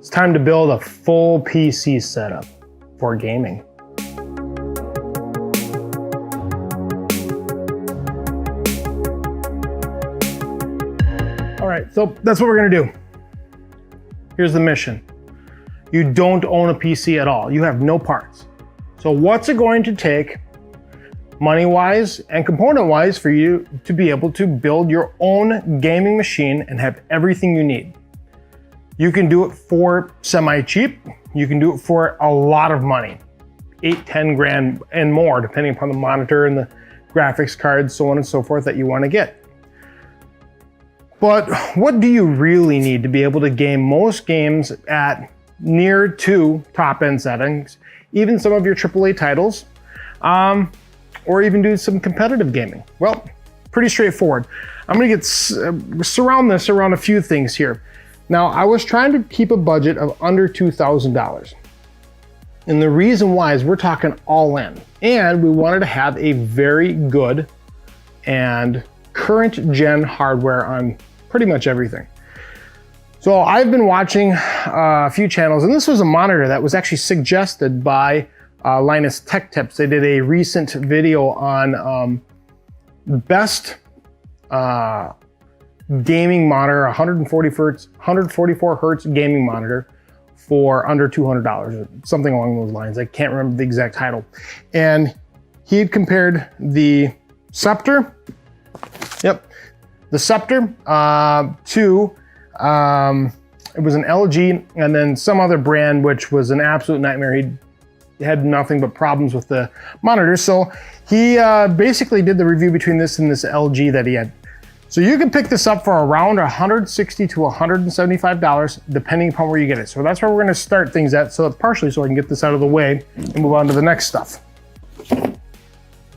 It's time to build a full PC setup for gaming. All right, so that's what we're gonna do. Here's the mission. You don't own a PC at all. You have no parts. So what's it going to take, money-wise and component-wise, for you to be able to build your own gaming machine and have everything you need? You can do it for semi-cheap. You can do it for a lot of money, 8, 10 grand and more, depending upon the monitor and the graphics card, so on and so forth, that you want to get. But what do you really need to be able to game most games at near to top-end settings, even some of your AAA titles, or even do some competitive gaming? Well, pretty straightforward. I'm gonna surround this around a few things here. Now, I was trying to keep a budget of under $2,000. And the reason why is we're talking all in. And we wanted to have a very good and current gen hardware on pretty much everything. So I've been watching a few channels, and this was a monitor that was actually suggested by Linus Tech Tips. They did a recent video on best gaming monitor, 144 hertz gaming monitor for under $200, something along those lines. I can't remember the exact title. And he had compared the Scepter, the Scepter to, it was an LG and then some other brand, which was an absolute nightmare. He had nothing but problems with the monitor. So he basically did the review between this and this LG that he had. So you can pick this up for around $160 to $175, depending upon where you get it. So that's where we're gonna start things at, so partially so I can get this out of the way and move on to the next stuff.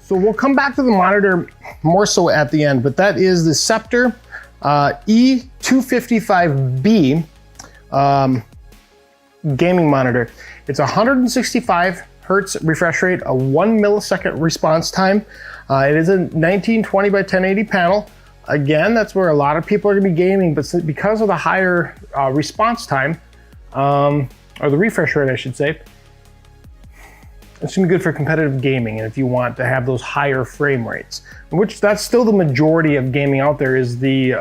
So we'll come back to the monitor more so at the end, but that is the Scepter E255B gaming monitor. It's 165 hertz refresh rate, a 1 millisecond response time. It is a 1920 by 1080 panel. Again, that's where a lot of people are gonna be gaming, but because of the higher response time, or the refresh rate, I should say, it's gonna be good for competitive gaming. And if you want to have those higher frame rates, which that's still the majority of gaming out there, is the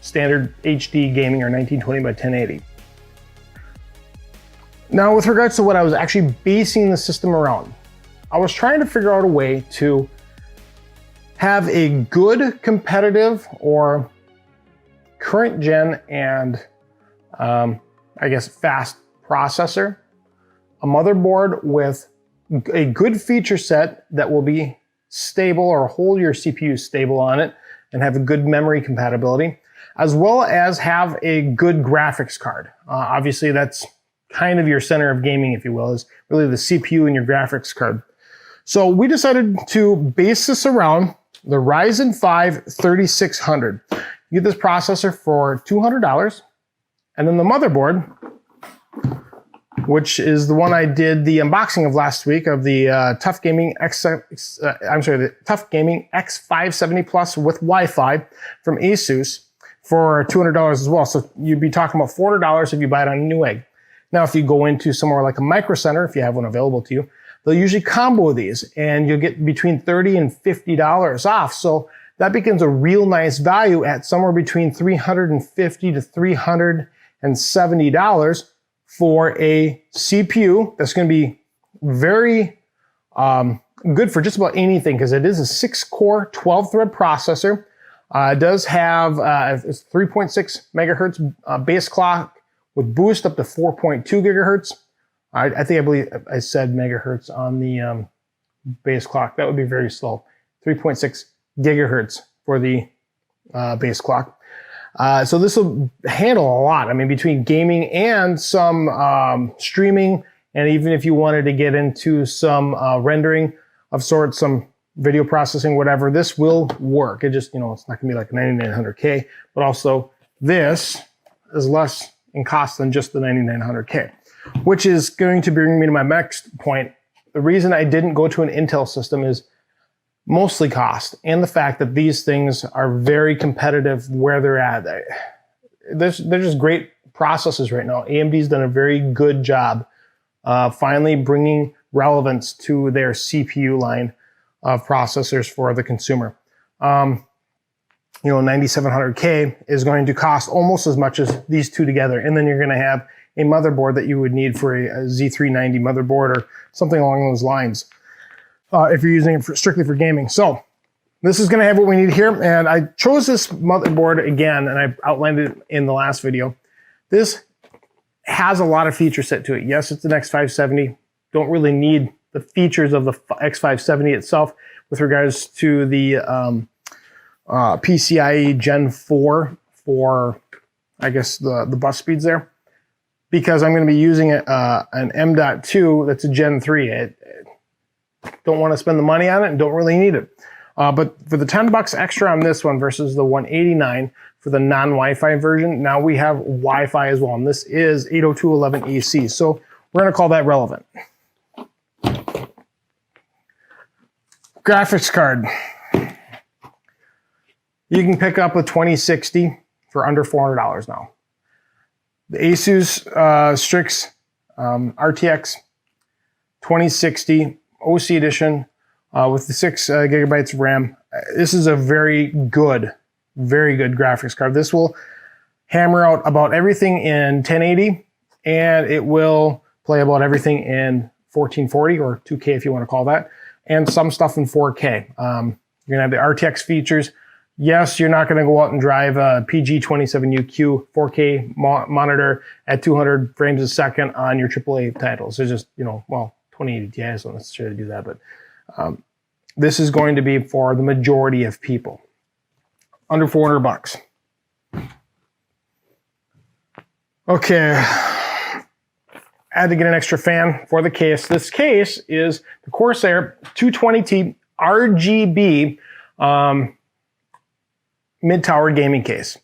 standard HD gaming or 1920 by 1080. Now, with regards to what I was actually basing the system around, I was trying to figure out a way to have a good competitive or current gen and I guess fast processor, a motherboard with a good feature set that will be stable or hold your CPU stable on it and have a good memory compatibility, as well as have a good graphics card. Obviously that's kind of your center of gaming, if you will, is really the CPU and your graphics card. So we decided to base this around the Ryzen 5 3600. You get this processor for $200, and then the motherboard, which is the one I did the unboxing of last week of the TUF Gaming the TUF Gaming X570 Plus with Wi-Fi from Asus for $200 as well. So you'd be talking about $400 if you buy it on a Newegg. Now, if you go into somewhere like a Micro Center, if you have one available to you, they'll usually combo these and you'll get between $30 and $50 off. So that becomes a real nice value at somewhere between $350 to $370 for a CPU that's going to be very good for just about anything, because it is a 6-core, 12-thread processor. It does have it's 3.6 megahertz base clock with boost up to 4.2 gigahertz. I believe I said megahertz on the base clock. That would be very slow. 3.6 gigahertz for the base clock. So this will handle a lot. I mean, between gaming and some streaming, and even if you wanted to get into some rendering of sorts, some video processing, whatever, this will work. It just, it's not gonna be like a 9900K, but also this is less in cost than just the 9900K. Which is going to bring me to my next point. The reason I didn't go to an Intel system is mostly cost and the fact that these things are very competitive where they're at. They're just great processors right now. AMD's done a very good job finally bringing relevance to their CPU line of processors for the consumer. 9700K is going to cost almost as much as these two together. And then you're going to have a motherboard that you would need for a Z390 motherboard or something along those lines if you're using it strictly for gaming. So this is going to have what we need here. And I chose this motherboard again, and I outlined it in the last video. This has a lot of feature set to it. Yes, it's an X570. Don't really need the features of the X570 itself with regards to the PCIe Gen 4 for, I guess, the bus speeds there, because I'm going to be using an M.2 that's a Gen 3. I don't want to spend the money on it and don't really need it. But for the $10 extra on this one versus the $189 for the non-Wi-Fi version, now we have Wi-Fi as well. And this is 802.11ac. So we're going to call that relevant. Graphics card. You can pick up a 2060 for under $400 now. The Asus Strix RTX 2060 OC edition with the 6 gigabytes of RAM. This is a very good graphics card. This will hammer out about everything in 1080, and it will play about everything in 1440 or 2K if you want to call that, and some stuff in 4K. You're going to have the RTX features. Yes, you're not going to go out and drive a PG27UQ 4K monitor at 200 frames a second on your AAA titles. It's just, well, 2080 Ti, so don't necessarily do that, but this is going to be for the majority of people. Under $400. Okay. I had to get an extra fan for the case. This case is the Corsair 220T RGB mid-tower gaming case.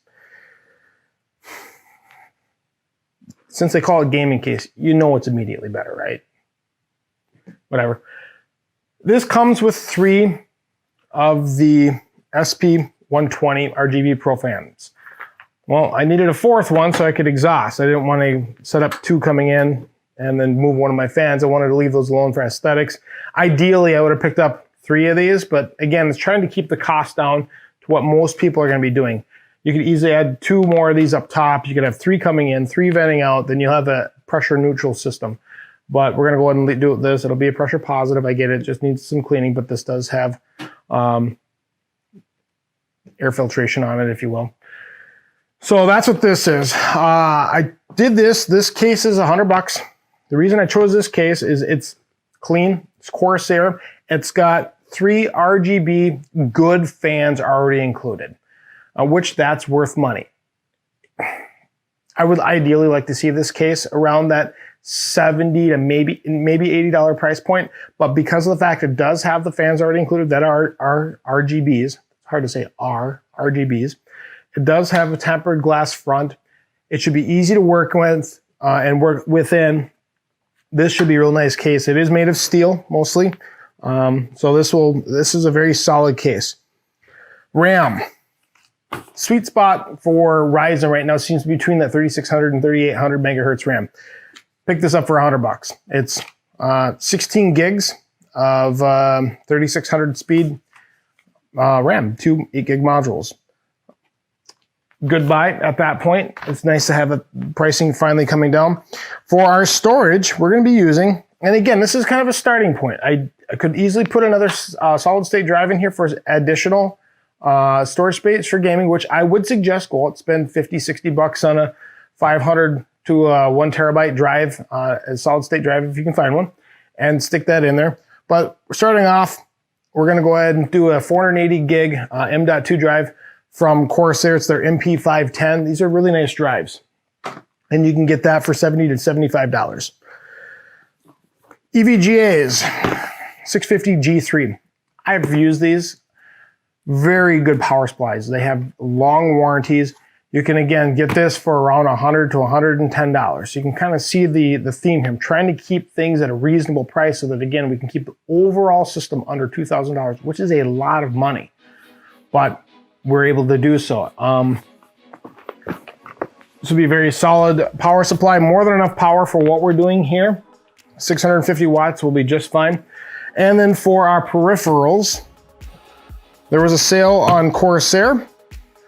Since they call it gaming case, you know it's immediately better, right? Whatever. This comes with 3 of the SP120 RGB Pro fans. Well, I needed a 4th one so I could exhaust. I didn't want to set up 2 coming in and then move one of my fans. I wanted to leave those alone for aesthetics. Ideally, I would have picked up 3 of these, but again, it's trying to keep the cost down to what most people are going to be doing. You could easily add 2 more of these up top. You could have 3 coming in, 3 venting out, then you'll have a pressure neutral system. But we're going to go ahead and do this. It'll be a pressure positive. I get it. Just needs some cleaning, but this does have air filtration on it, if you will. So that's what this is. I did this. This case is $100. The reason I chose this case is it's clean. It's Corsair. It's got 3 RGB good fans already included, which that's worth money. I would ideally like to see this case around that $70 to maybe $80 price point, but because of the fact it does have the fans already included that are RGBs, it's hard to say RGBs, it does have a tempered glass front. It should be easy to work with and work within. This should be a real nice case. It is made of steel mostly, so this is a very solid case. RAM. Sweet spot for Ryzen right now seems to be between that 3600 and 3800 megahertz RAM. Pick this up for $100. It's 16 gigs of 3600 speed RAM, 2 8 gig modules. Good buy at that point. It's nice to have the pricing finally coming down. For our storage, we're going to be using, and again, this is kind of a starting point. I could easily put another solid state drive in here for additional storage space for gaming, which I would suggest go out, spend $50-$60 on a 500 to 1 terabyte drive, a solid state drive if you can find one, and stick that in there. But starting off, we're going to go ahead and do a 480 gig M.2 drive from Corsair. It's their MP510. These are really nice drives, and you can get that for $70 to $75. EVGAs, 650 G3. I've used these. Very good power supplies. They have long warranties. You can, again, get this for around $100 to $110. So you can kind of see the theme here. I'm trying to keep things at a reasonable price so that, again, we can keep the overall system under $2,000, which is a lot of money. But we're able to do so. This will be a very solid power supply, more than enough power for what we're doing here. 650 watts will be just fine. And then for our peripherals, there was a sale on Corsair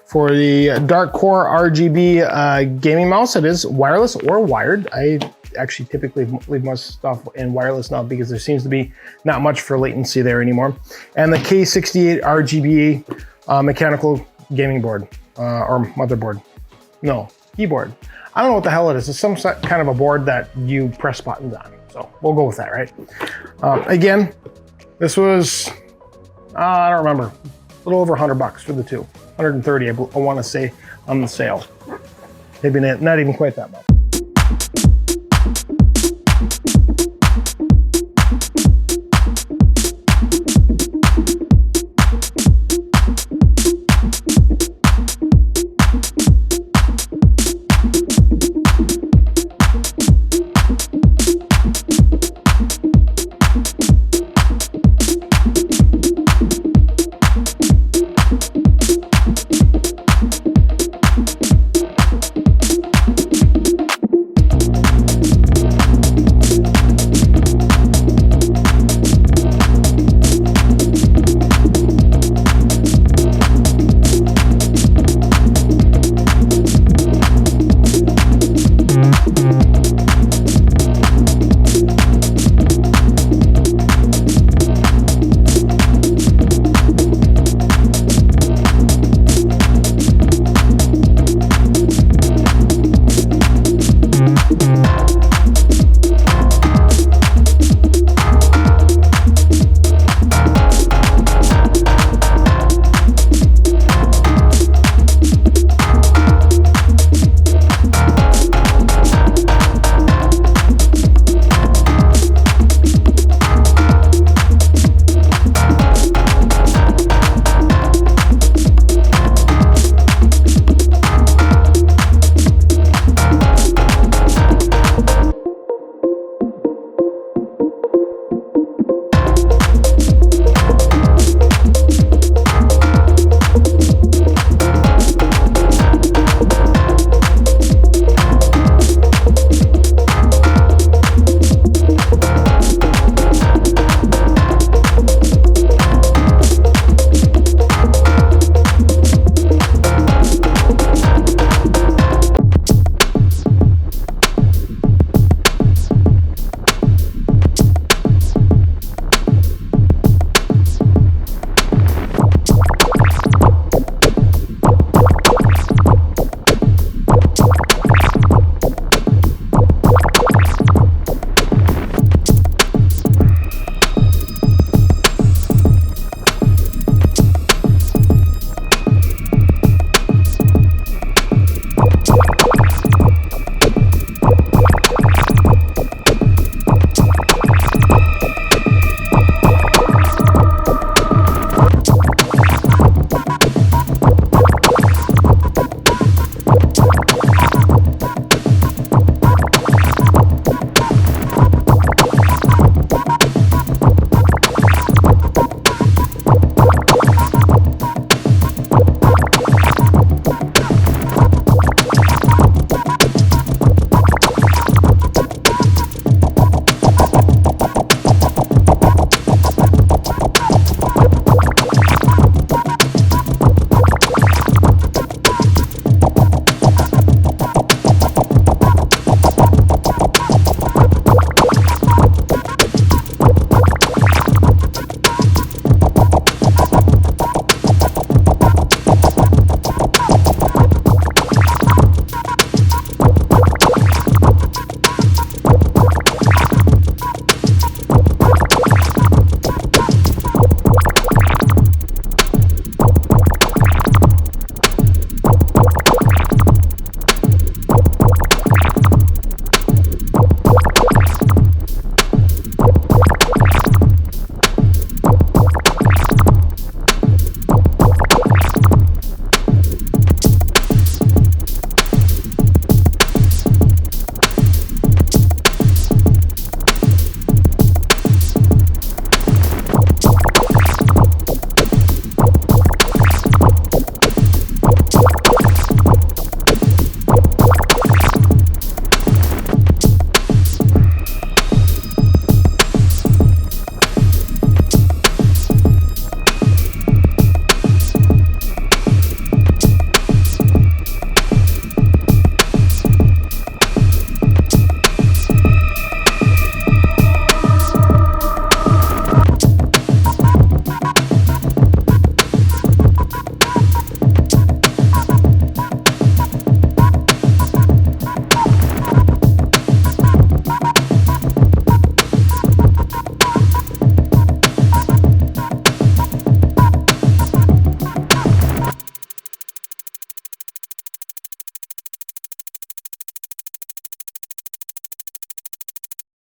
for the Dark Core RGB gaming mouse. It is wireless or wired. I actually typically leave most stuff in wireless now because there seems to be not much for latency there anymore. And the K68 RGB mechanical gaming board or motherboard. No, keyboard. I don't know what the hell it is. It's some kind of a board that you press buttons on. So we'll go with that, right? Again, this was, I don't remember, a little over $100 for the two. 130, I want to say, on the sale. Maybe not even quite that much.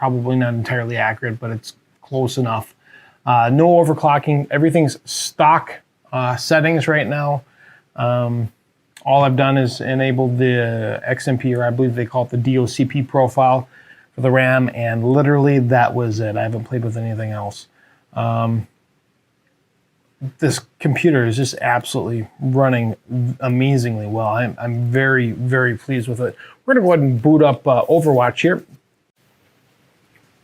probably not entirely accurate, but it's close enough. No overclocking. Everything's stock settings right now. All I've done is enabled the XMP, or I believe they call it the DOCP profile for the RAM, and literally that was it. I haven't played with anything else. This computer is just absolutely running amazingly well. I'm very, very pleased with it. We're gonna go ahead and boot up Overwatch here.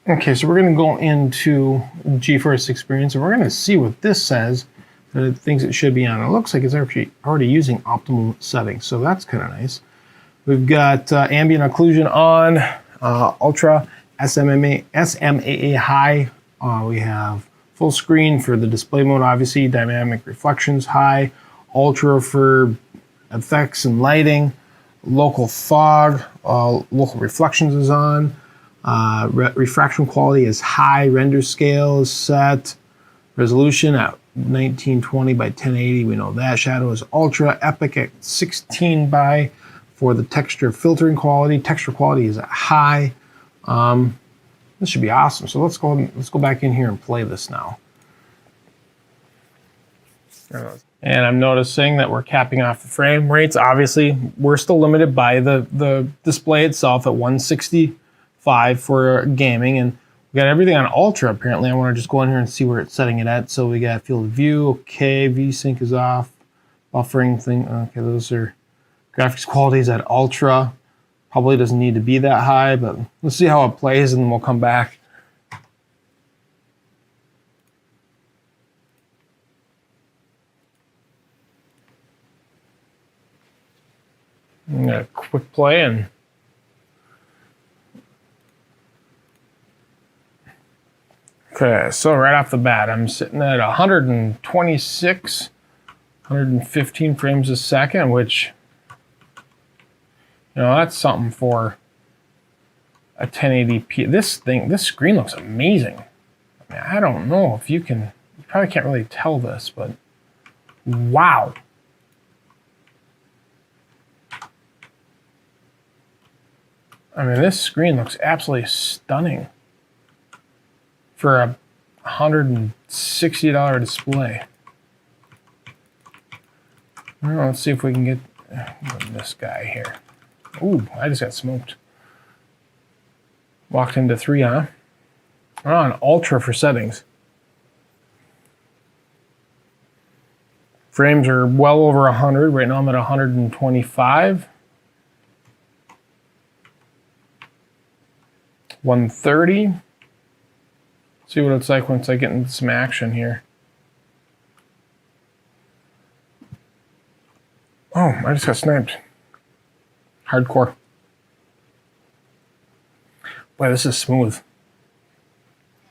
Okay, so we're gonna go into GeForce Experience, and we're gonna see what this says that it thinks it should be on. It looks like it's actually already using optimal settings, so that's kind of nice. We've got ambient occlusion on, ultra, SMAA high. We have full screen for the display mode, obviously, dynamic reflections high, ultra for effects and lighting, local fog, local reflections is on, refraction quality is high, render scale is set, resolution at 1920 by 1080, we know that. Shadow is ultra, epic at 16 by for the texture filtering quality. Texture quality is at high. This should be awesome. So let's go back in here and play this now. And I'm noticing that we're capping off the frame rates. Obviously, we're still limited by the display itself at 165 for gaming, and we got everything on ultra apparently. I want to just go in here and see where it's setting it at. So we got field of view, okay, VSync is off, buffering thing, okay, those are graphics qualities at ultra. Probably doesn't need to be that high, but let's see how it plays and then we'll come back. I'm gonna quick play and okay, so right off the bat, I'm sitting at 126, 115 frames a second, which, you know, that's something for a 1080p. This screen looks amazing. I mean, I don't know if you probably can't really tell this, but wow. I mean, this screen looks absolutely stunning for a $160 display. Well, let's see if we can get this guy here. Ooh, I just got smoked. Walked into 3, huh? We're on ultra for settings. Frames are well over 100. Right now I'm at 125. 130. See what it's like once I get into some action here. Oh, I just got sniped. Hardcore. Boy, this is smooth.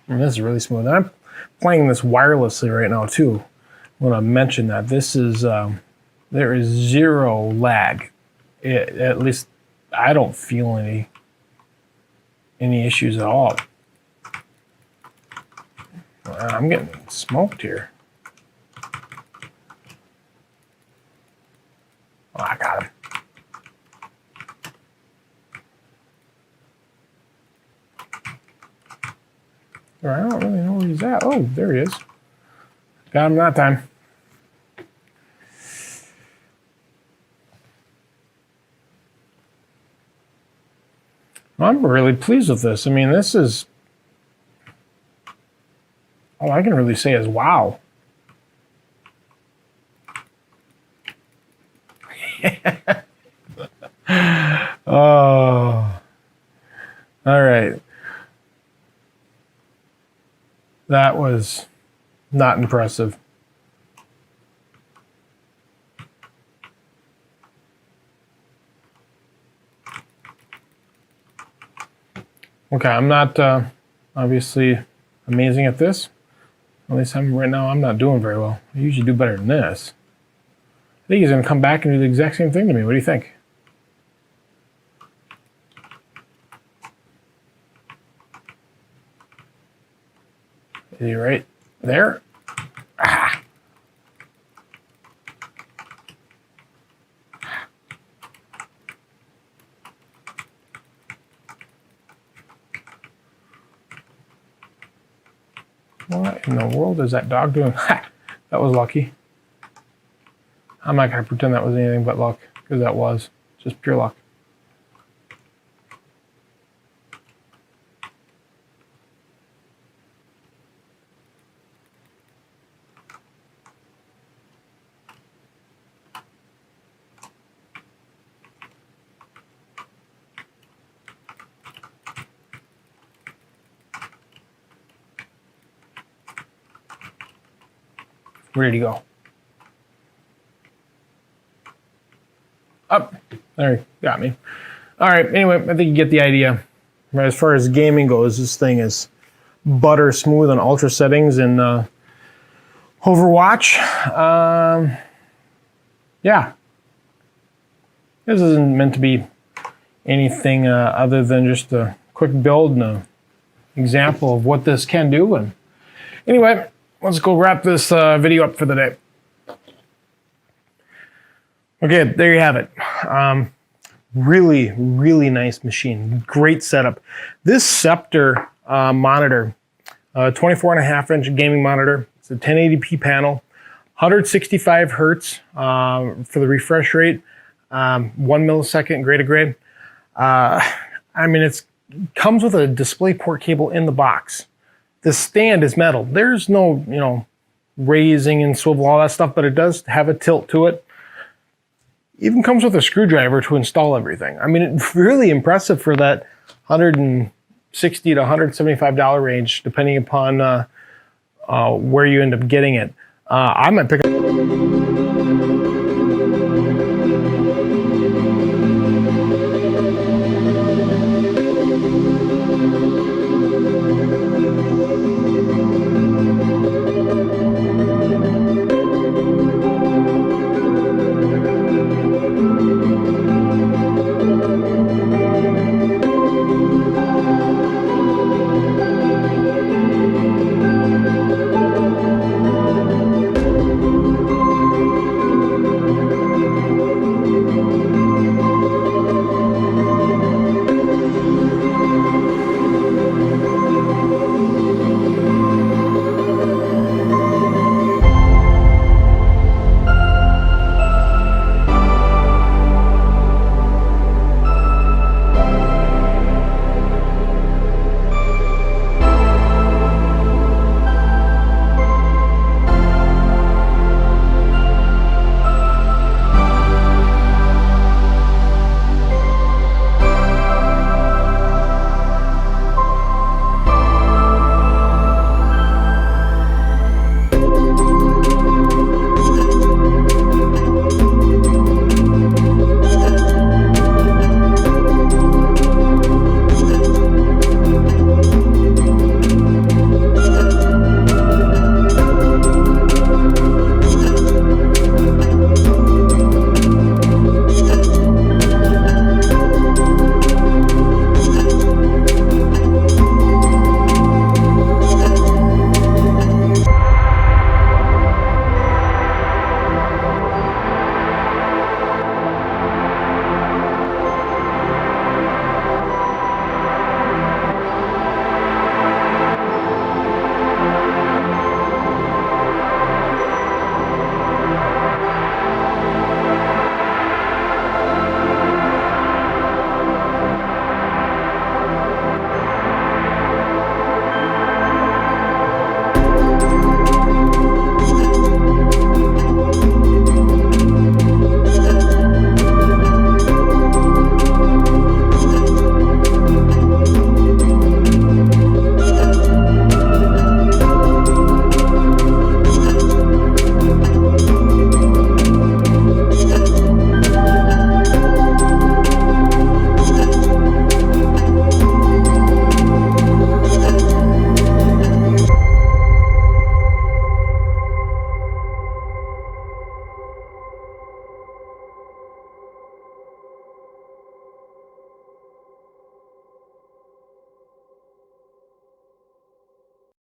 I mean, this is really smooth. And I'm playing this wirelessly right now too. I want to mention that this is there is zero lag. At least I don't feel any issues at all. I'm getting smoked here. Oh, I got him. I don't really know where he's at. Oh, there he is. Got him that time. I'm really pleased with this. I mean, this is... all I can really say is wow. Oh. All right. That was not impressive. Okay, I'm not obviously amazing at this. At least right now I'm not doing very well. I usually do better than this. I think he's going to come back and do the exact same thing to me. What do you think? Is he right there? Ah. What in the world is that dog doing? Ha! That was lucky. I'm not going to pretend that was anything but luck, because that was just pure luck. Ready to go. Up. There, you got me. All right, anyway, I think you get the idea. As far as gaming goes, this thing is butter smooth on ultra settings in Overwatch. Yeah. This isn't meant to be anything other than just a quick build and an example of what this can do. And anyway, let's go wrap this video up for the day. Okay, there you have it. Really, really nice machine. Great setup. This Scepter monitor, 24.5-inch gaming monitor. It's a 1080p panel, 165 hertz for the refresh rate, 1 millisecond gray to gray. I mean, it comes with a DisplayPort cable in the box. The stand is metal. There's no, raising and swivel, all that stuff, but it does have a tilt to it. Even comes with a screwdriver to install everything. I mean, it's really impressive for that $160 to $175 range, depending upon where you end up getting it. I might pick up